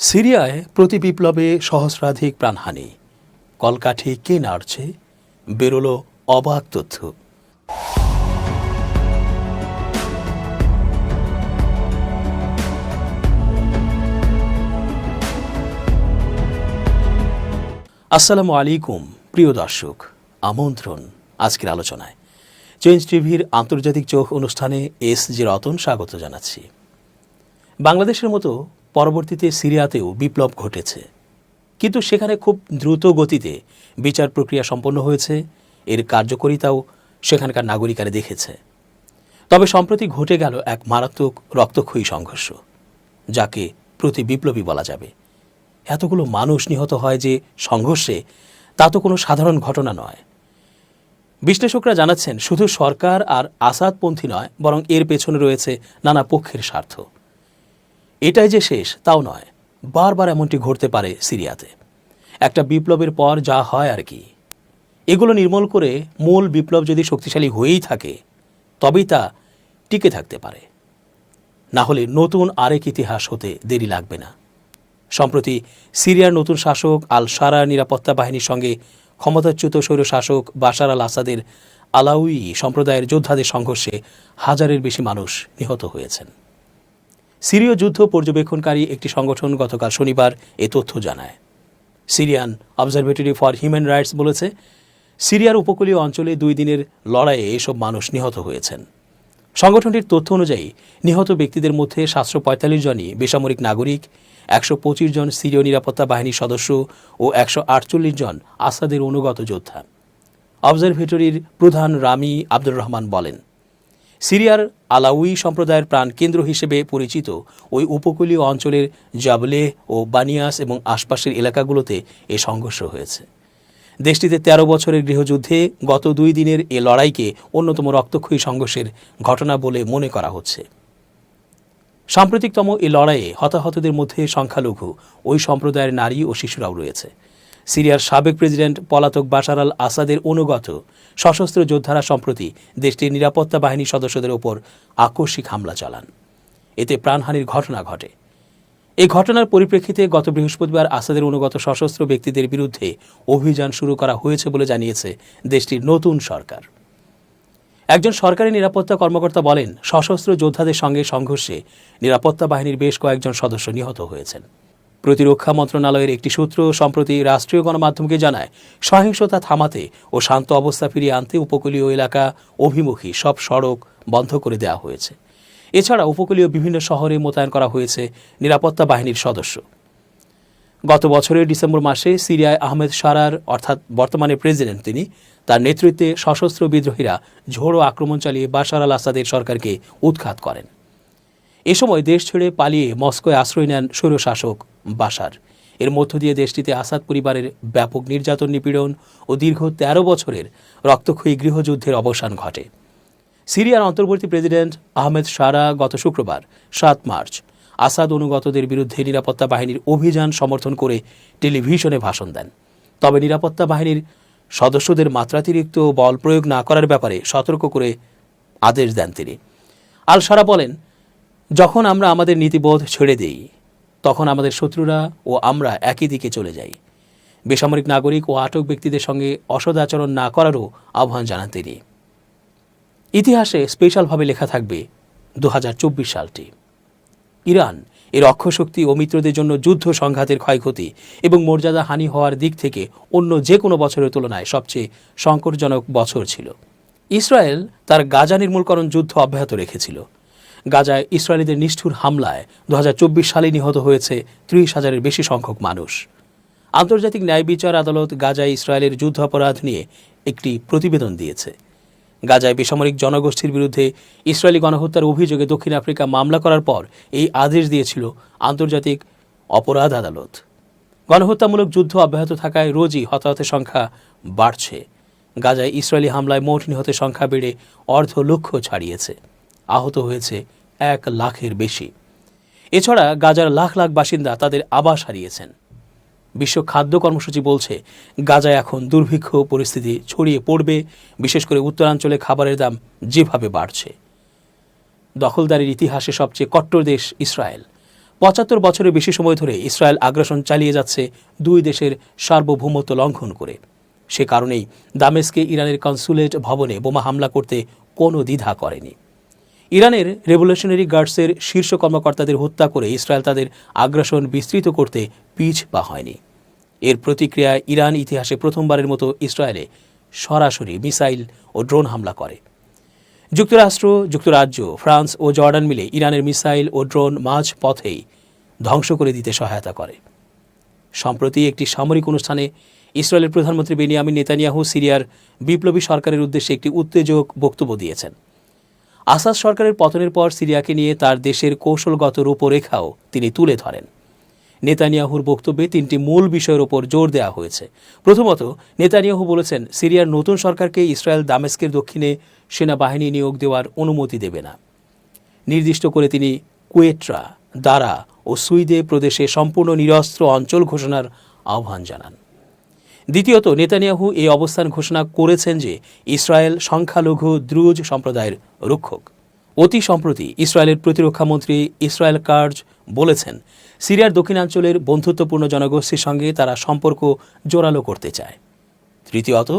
সিরিয়ায় প্রতি বিপ্লবে সহস্রাধিক প্রাণহানি, কলকাঠি কে নাড়ছে, বেরোলো অবাক তথ্য। আসসালামু আলাইকুম প্রিয় দর্শক, আমন্ত্রণ আজকের আলোচনায়। চেঞ্জ টিভির আন্তর্জাতিক চোখ অনুষ্ঠানে জি রতন স্বাগত জানাচ্ছি। বাংলাদেশের মতো পরবর্তীতে সিরিয়াতেও বিপ্লব ঘটেছে, কিন্তু সেখানে খুব দ্রুত গতিতে বিচার প্রক্রিয়া সম্পন্ন হয়েছে, এর কার্যকারিতাও সেখানকার নাগরিকরা দেখেছে। তবে সম্প্রতি ঘটে গেল এক মারাত্মক রক্তক্ষয়ী সংঘর্ষ, যাকে প্রতি বিপ্লবী বলা যাবে। এতগুলো মানুষ নিহত হয় যে সংঘর্ষে, তা তো কোনো সাধারণ ঘটনা নয়। বিশ্লেষকরা জানাচ্ছেন, শুধু সরকার আর আসাদপন্থী নয়, বরং এর পেছনে রয়েছে নানা পক্ষের স্বার্থ। এটাই যে শেষ তাও নয়, বারবার এমনটি ঘটতে পারে সিরিয়াতে। একটা বিপ্লবের পর যা হয় আর কি, এগুলো নির্মূল করে মূল বিপ্লব যদি শক্তিশালী হয়েই থাকে, তবেই তা টিকে থাকতে পারে। না হলে নতুন আরেক ইতিহাস হতে দেরি লাগবে না। সম্প্রতি সিরিয়ার নতুন শাসক আল শারা নিরাপত্তা বাহিনীর সঙ্গে ক্ষমতাচ্যুত স্বৈরশাসক বাশার আল আসাদের আলাউই সম্প্রদায়ের যোদ্ধাদের সংঘর্ষে হাজারের বেশি মানুষ নিহত হয়েছেন। সিরীয় যুদ্ধ পর্যবেক্ষণকারী একটি সংগঠন গতকাল শনিবার এ তথ্য জানায়। Syrian observatory for human rights বলেছে, সিরিয়ার উপকূলীয় অঞ্চলে 2 দিনের লড়াইয়ে এসব মানুষ নিহত হয়েছেন। সংগঠনটির তথ্য অনুযায়ী নিহত ব্যক্তিদের মধ্যে 745 জনই বেসামরিক নাগরিক, 125 জন সিরীয় নিরাপত্তা বাহিনীর সদস্য ও 148 জন আসাদের অনুগত যোদ্ধা। অবজারভেটরির প্রধান রামি আব্দুর রহমান বলেন, সিরিয়ার আলাউই সম্প্রদায়ের প্রাণকেন্দ্র হিসেবে পরিচিত ওই উপকূলীয় অঞ্চলের জাবলেহ ও বানিয়াস এবং আশপাশের এলাকাগুলোতে এ সংঘর্ষ হয়েছে। দেশটিতে 13 বছরের গৃহযুদ্ধে গত 2 দিনের এ লড়াইকে অন্যতম রক্তক্ষয়ী সংঘর্ষের ঘটনা বলে মনে করা হচ্ছে। সাম্প্রতিকতম এ লড়াইয়ে হতাহতদের মধ্যে সংখ্যালঘু ওই সম্প্রদায়ের নারী ও শিশুরাও রয়েছে। সিরিয়ার সাবেক প্রেসিডেন্ট পলাতক বাশার আল আসাদের অনুগত সশস্ত্র যোদ্ধারা সম্প্রতি দেশটির নিরাপত্তা বাহিনীর সদস্যদের ওপর আকস্মিক হামলা চালান। এতে প্রাণহানির ঘটনা ঘটে। এই ঘটনার পরিপ্রেক্ষিতে গত বৃহস্পতিবার আসাদের অনুগত সশস্ত্র ব্যক্তিদের বিরুদ্ধে অভিযান শুরু করা হয়েছে বলে জানিয়েছে দেশটির নতুন সরকার। একজন সরকারি নিরাপত্তা কর্মকর্তা বলেন, সশস্ত্র যোদ্ধাদের সঙ্গে সংঘর্ষে নিরাপত্তা বাহিনীর বেশ কয়েকজন সদস্য নিহত হয়েছেন। প্রতিরক্ষা মন্ত্রণালয়ের একটি সূত্র সম্প্রতি রাষ্ট্রীয় গণমাধ্যমকে জানায়, সহিংসতা থামাতে ও শান্ত অবস্থা ফিরিয়ে আনতে উপকূলীয় এলাকা অভিমুখী সব সড়ক বন্ধ করে দেওয়া হয়েছে। এছাড়া উপকূলীয় বিভিন্ন শহরে মোতায়েন করা হয়েছে নিরাপত্তা বাহিনীর সদস্য। গত বছরের ডিসেম্বর মাসে সিরিয়ায় আহমেদ শারার, অর্থাৎ বর্তমানে প্রেসিডেন্ট তিনি, তার নেতৃত্বে সশস্ত্র বিদ্রোহীরা ঝোড়ো আক্রমণ চালিয়ে বাশার আল আসাদের সরকারকে উৎখাত করেন। এ সময় দেশ ছেড়ে পালিয়ে মস্কোয় আশ্রয় নেন স্বৈরশাসক বাশার। এর মধ্য দিয়ে দেশটিতে আসাদ পরিবারের ব্যাপক নির্যাতন, নিপীড়ন ও দীর্ঘ 13 বছরের রক্তক্ষয়ী গৃহযুদ্ধের অবসান ঘটে। সিরিয়ার অন্তর্বর্তী প্রেসিডেন্ট আহমেদ শারা গত শুক্রবার 7 মার্চ আসাদ অনুগতদের বিরুদ্ধে নিরাপত্তা বাহিনীর অভিযান সমর্থন করে টেলিভিশনে ভাষণ দেন। তবে নিরাপত্তা বাহিনীর সদস্যদের মাত্রাতিরিক্ত বল প্রয়োগ না করার ব্যাপারে সতর্ক করে আদেশ দেন তিনি। আল শারা বলেন, যখন আমরা আমাদের নীতিবোধ ছেড়ে দেই, তখন আমাদের শত্রুরা ও আমরা একই দিকে চলে যাই। বেসামরিক নাগরিক ও আটক ব্যক্তিদের সঙ্গে অসদাচরণ না করারও আহ্বান জানান তিনি। ইতিহাসে স্পেশালভাবে লেখা থাকবে 2024 সালটি। ইরান এর অক্ষশক্তি ও মিত্রদের জন্য যুদ্ধ সংঘাতের ক্ষয়ক্ষতি এবং মর্যাদা হানি হওয়ার দিক থেকে অন্য যে কোনো বছরের তুলনায় সবচেয়ে সংকটজনক বছর ছিল। ইসরায়েল তার গাজা নির্মূলকরণ যুদ্ধ অব্যাহত রেখেছিল। গাজায় ইসরায়েলিদের নিষ্ঠুর হামলায় 2024 সালে নিহত হয়েছে 30,000-এর বেশি সংখ্যক মানুষ। আন্তর্জাতিক ন্যায় বিচার আদালত গাজায় ইসরায়েলের যুদ্ধ অপরাধ নিয়ে একটি প্রতিবেদন দিয়েছে। গাজায় বেসামরিক জনগোষ্ঠীর বিরুদ্ধে ইসরায়েলি গণহত্যার অভিযোগে দক্ষিণ আফ্রিকা মামলা করার পর এই আদেশ দিয়েছিল আন্তর্জাতিক অপরাধ আদালত। গণহত্যামূলক যুদ্ধ অব্যাহত থাকায় রোজই হতাহতের সংখ্যা বাড়ছে। গাজায় ইসরায়েলি হামলায় মোট নিহতের সংখ্যা বেড়ে 250,000 ছাড়িয়েছে। আহত হয়েছে 1 লাখের বেশি। এছাড়া গাজার লাখ লাখ বাসিন্দা তাদের আবাস হারিয়েছেন। বিশ্ব খাদ্য কর্মসূচি বলছে, গাজায় এখন দুর্ভিক্ষ পরিস্থিতি ছড়িয়ে পড়বে, বিশেষ করে উত্তরাঞ্চলে খাবারের দাম যেভাবে বাড়ছে। দখলদারির ইতিহাসে সবচেয়ে কট্টর দেশ ইসরায়েল। ৭৫ বছরের বেশি সময় ধরে ইসরায়েল আগ্রাসন চালিয়ে যাচ্ছে দুই দেশের সার্বভৌমত্ব লঙ্ঘন করে। সে কারণেই দামেস্কে ইরানের কনসুলেট ভবনে বোমা হামলা করতে কোনো দ্বিধা করেনি। ইরানের রেভলিউশনারি গার্ডসের শীর্ষ কর্মকর্তাদের হত্যা করে ইসরায়েল তাদের আগ্রাসন বিস্তৃত করতে পিছ পা হয়নি। এর প্রতিক্রিয়ায় ইরান ইতিহাসে প্রথমবারের মতো ইসরায়েলে সরাসরি মিসাইল ও ড্রোন হামলা করে। যুক্তরাষ্ট্র, যুক্তরাজ্য, ফ্রান্স ও জর্ডান মিলে ইরানের মিসাইল ও ড্রোন মাঝ পথেই ধ্বংস করে দিতে সহায়তা করে। সম্প্রতি একটি সামরিক অনুষ্ঠানে ইসরায়েলের প্রধানমন্ত্রী বেনিয়ামিন নেতানিয়াহু সিরিয়ার বিপ্লবী সরকারের উদ্দেশ্যে একটি উত্তেজক বক্তব্য দিয়েছেন। আসাদ সরকারের পতনের পর সিরিয়াকে নিয়ে তার দেশের কৌশলগত রূপরেখাও তিনি তুলে ধরেন। নেতানিয়াহুর বক্তব্যে 3টি মূল বিষয়ের ওপর জোর দেওয়া হয়েছে। প্রথমত, নেতানিয়াহু বলেছেন সিরিয়ার নতুন সরকারকে ইসরায়েল দামেস্কের দক্ষিণে সেনাবাহিনী নিয়োগ দেওয়ার অনুমতি দেবে না। নির্দিষ্ট করে তিনি কুয়েট্রা, দারা ও সুইদে প্রদেশে সম্পূর্ণ নিরস্ত্র অঞ্চল ঘোষণার আহ্বান জানান। দ্বিতীয়ত, নেতানিয়াহু এই অবস্থান ঘোষণা করেছেন যে ইসরায়েল সংখ্যালঘু দ্রুজ সম্প্রদায়ের রক্ষক। অতি সম্প্রতি ইসরায়েলের প্রতিরক্ষামন্ত্রী ইসরায়েল কার্জ বলেছেন সিরিয়ার দক্ষিণাঞ্চলের বন্ধুত্বপূর্ণ জনগোষ্ঠীর সঙ্গে তারা সম্পর্ক জোরালো করতে চায়। তৃতীয়ত,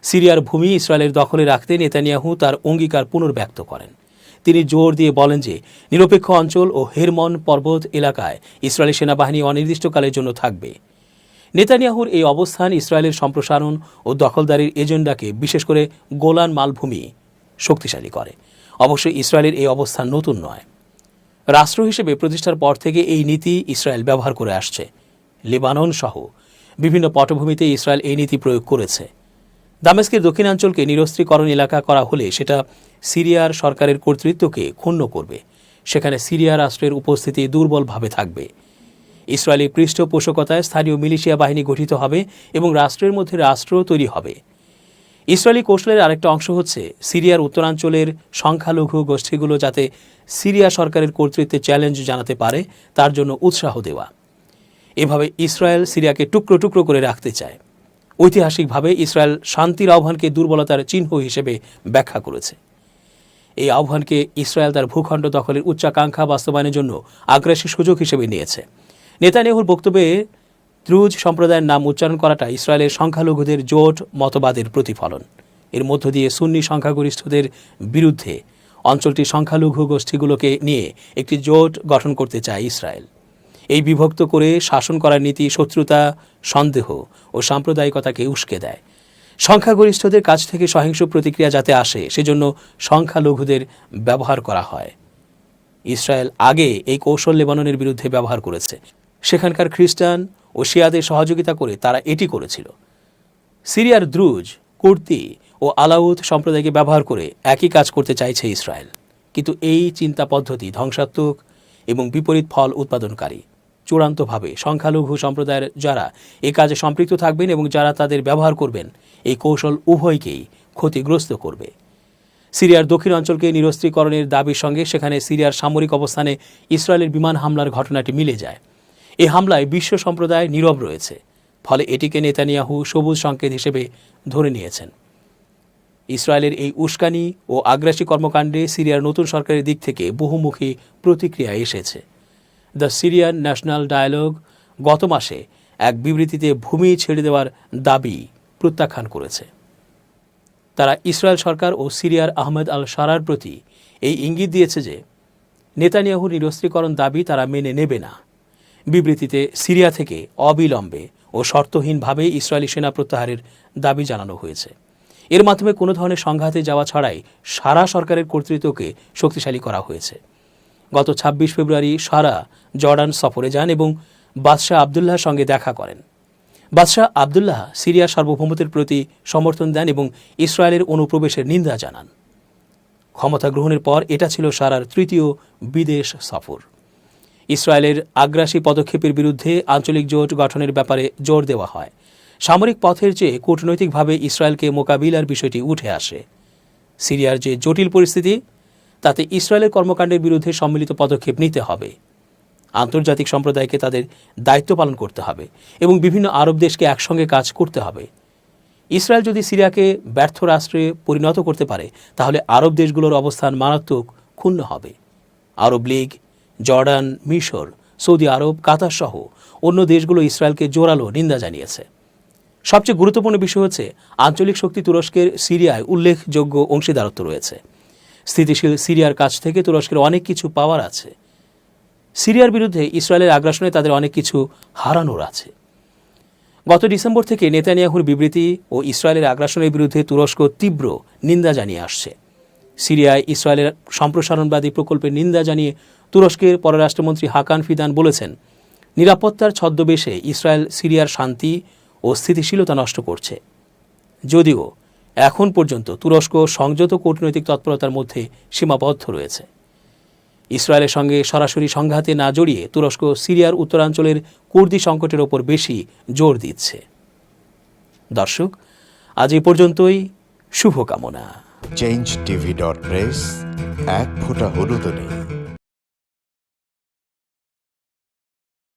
সিরিয়ার ভূমি ইসরায়েলের দখলে রাখতে নেতানিয়াহু তার অঙ্গীকার পুনর্ব্যক্ত করেন। তিনি জোর দিয়ে বলেন যে নিরপেক্ষ অঞ্চল ও হেরমন পর্বত এলাকায় ইসরায়েলি সেনাবাহিনী অনির্দিষ্টকালের জন্য থাকবে। নেতানিয়াহুর এই অবস্থান ইসরায়েলের সম্প্রসারণ ও দখলদারির এজেন্ডাকে, বিশেষ করে গোলান মালভূমি, শক্তিশালী করে। অবশ্যই ইসরায়েলের এই অবস্থান নতুন নয়। রাষ্ট্র হিসেবে প্রতিষ্ঠার পর থেকে এই নীতি ইসরায়েল ব্যবহার করে আসছে। লেবানন সহ বিভিন্ন পটভূমিতে ইসরায়েল এই নীতি প্রয়োগ করেছে। দামেস্কের দক্ষিণাঞ্চলকে নিরস্ত্রীকরণ এলাকা করা হলে সেটা সিরিয়ার সরকারের কর্তৃত্বকে ক্ষুণ্ণ করবে। সেখানে সিরিয়া রাষ্ট্রের উপস্থিতি দুর্বলভাবে থাকবে। ইসরায়েলি পৃষ্ঠপোষকতায় স্থানীয় মিলিশিয়া বাহিনী গঠিত হবে এবং রাষ্ট্রের মধ্যে রাষ্ট্র তৈরি হবে। ইসরায়েলি কৌশলের আরেকটা অংশ হচ্ছে সিরিয়ার উত্তরাঞ্চলের সংখ্যালঘু গোষ্ঠীগুলো যাতে সিরিয়া সরকারের কর্তৃত্বে চ্যালেঞ্জ জানাতে পারে তার জন্য উৎসাহ দেওয়া। এভাবে ইসরায়েল সিরিয়াকে টুকরো টুকরো করে রাখতে চায়। ঐতিহাসিকভাবে ইসরায়েল শান্তির আহ্বানকে দুর্বলতার চিহ্ন হিসেবে ব্যাখ্যা করেছে। এই আহ্বানকে ইসরায়েল তার ভূখণ্ড দখলের উচ্চাকাঙ্ক্ষা বাস্তবায়নের জন্য আগ্রাসী সুযোগ হিসেবে নিয়েছে। নেতানিয়াহুর বক্তব্যে দ্রুজ সম্প্রদায়ের নাম উচ্চারণ করাটা ইসরায়েলের সংখ্যালঘুদের জোট মতবাদের প্রতিফলন। এর মধ্য দিয়ে সুন্নি সংখ্যাগরিষ্ঠদের বিরুদ্ধে অঞ্চলটির সংখ্যালঘু গোষ্ঠীগুলোকে নিয়ে একটি জোট গঠন করতে চায় ইসরায়েল। এই বিভক্ত করে শাসন করার নীতি শত্রুতা, সন্দেহ ও সাম্প্রদায়িকতাকে উস্কে দেয়। সংখ্যাগরিষ্ঠদের কাছ থেকে সহিংস প্রতিক্রিয়া যাতে আসে সেজন্য সংখ্যালঘুদের ব্যবহার করা হয়। ইসরায়েল আগে এই কৌশল লেবাননের বিরুদ্ধে ব্যবহার করেছে। সেখানকার খ্রিস্টান ও শিয়াদের সহযোগিতা করে তারা এটি করেছিল। সিরিয়ার দ্রুজ, কুর্দি ও আলাউদ সম্প্রদায়কে ব্যবহার করে একই কাজ করতে চাইছে ইসরায়েল। কিন্তু এই চিন্তা পদ্ধতি ধ্বংসাত্মক এবং বিপরীত ফল উৎপাদনকারী। চূড়ান্তভাবে সংখ্যালঘু সম্প্রদায়ের যারা এই কাজে সম্পৃক্ত থাকবেন এবং যারা তাদের ব্যবহার করবেন, এই কৌশল উভয়কেই ক্ষতিগ্রস্ত করবে। সিরিয়ার দক্ষিণ অঞ্চলকে নিরস্ত্রীকরণের দাবির সঙ্গে সেখানে সিরিয়ার সামরিক অবস্থানে ইসরায়েলের বিমান হামলার ঘটনাটি মিলে যায়। এই হামলায় বিশ্ব সম্প্রদায় নীরব রয়েছে। ফলে এটিকে নেতানিয়াহু সবুজ সংকেত হিসেবে ধরে নিয়েছেন। ইসরায়েলের এই উস্কানি ও আগ্রাসী কর্মকাণ্ডে সিরিয়ার নতুন সরকারের দিক থেকে বহুমুখী প্রতিক্রিয়া এসেছে। দ্য সিরিয়ান ন্যাশনাল ডায়ালগ গত মাসে এক বিবৃতিতে ভূমি ছেড়ে দেওয়ার দাবি প্রত্যাখ্যান করেছে। তারা ইসরায়েল সরকার ও সিরিয়ার আহমেদ আল শারার প্রতি এই ইঙ্গিত দিয়েছে যে নেতানিয়াহুর নিরস্ত্রীকরণ দাবি তারা মেনে নেবে না। বিবৃতিতে সিরিয়া থেকে অবিলম্বে ও শর্তহীনভাবে ইসরায়েলি সেনা প্রত্যাহারের দাবি জানানো হয়েছে। এর মাধ্যমে কোনো ধরনের সংঘাতে যাওয়া ছাড়াই সারা সরকারের কর্তৃত্বকে শক্তিশালী করা হয়েছে। গত 26 ফেব্রুয়ারি সারা জর্ডান সফরে যান এবং বাদশাহ আবদুল্লাহর সঙ্গে দেখা করেন। বাদশাহ আবদুল্লাহ সিরিয়ার সার্বভৌমত্বের প্রতি সমর্থন দেন এবং ইসরায়েলের অনুপ্রবেশের নিন্দা জানান। ক্ষমতা গ্রহণের পর এটা ছিল সারার তৃতীয় বিদেশ সফর। ইসরায়েলের আগ্রাসী পদক্ষেপের বিরুদ্ধে আঞ্চলিক জোট গঠনের ব্যাপারে জোর দেওয়া হয়। সামরিক পথের চেয়ে কূটনৈতিকভাবে ইসরায়েলকে মোকাবিলার বিষয়টি উঠে আসে। সিরিয়ার যে জটিল পরিস্থিতি, তাতে ইসরায়েলের কর্মকাণ্ডের বিরুদ্ধে সম্মিলিত পদক্ষেপ নিতে হবে। আন্তর্জাতিক সম্প্রদায়কে তাদের দায়িত্ব পালন করতে হবে এবং বিভিন্ন আরব দেশকে একসঙ্গে কাজ করতে হবে। ইসরায়েল যদি সিরিয়াকে ব্যর্থ রাষ্ট্রে পরিণত করতে পারে, তাহলে আরব দেশগুলোর অবস্থান মারাত্মক ক্ষুণ্ণ হবে। আরব লীগ, জর্ডান, মিশর, সৌদি আরব, কাতার সহ অন্য দেশগুলো ইসরায়েলকে জোরালো নিন্দা জানিয়েছে। সবচেয়ে গুরুত্বপূর্ণ বিষয় হচ্ছে আঞ্চলিক শক্তি তুরস্কের সিরিয়ায় উল্লেখযোগ্য অংশীদারত্ব রয়েছে। স্থিতিশীল সিরিয়ার কাছ থেকে তুরস্কের অনেক কিছু পাওয়ার আছে। সিরিয়ার বিরুদ্ধে ইসরায়েলের আগ্রাসনে তাদের অনেক কিছু হারানোর আছে। গত ডিসেম্বর থেকে নেতানিয়াহুর বিবৃতি ও ইসরায়েলের আগ্রাসনের বিরুদ্ধে তুরস্ক তীব্র নিন্দা জানিয়ে আসছে। সিরিয়ায় ইসরায়েলের সম্প্রসারণবাদী প্রকল্পের নিন্দা জানিয়ে তুরস্কের পররাষ্ট্রমন্ত্রী হাকান ফিদান বলেছেন, নিরাপত্তার ছদ্মবেশে ইসরায়েল সিরিয়ার শান্তি ও স্থিতিশীলতা নষ্ট করছে। যদিও এখন পর্যন্ত তুরস্ক সংযত কূটনৈতিক তৎপরতার মধ্যে সীমাবদ্ধ রয়েছে। ইসরায়েলের সঙ্গে সরাসরি সংঘাতে না জড়িয়ে তুরস্ক সিরিয়ার উত্তরাঞ্চলের কুর্দি সংকটের ওপর বেশি জোর দিচ্ছে। দর্শক, আজ এই পর্যন্তই। শুভকামনা। changetv.press, এক ফোঁটা হলুদও নেই।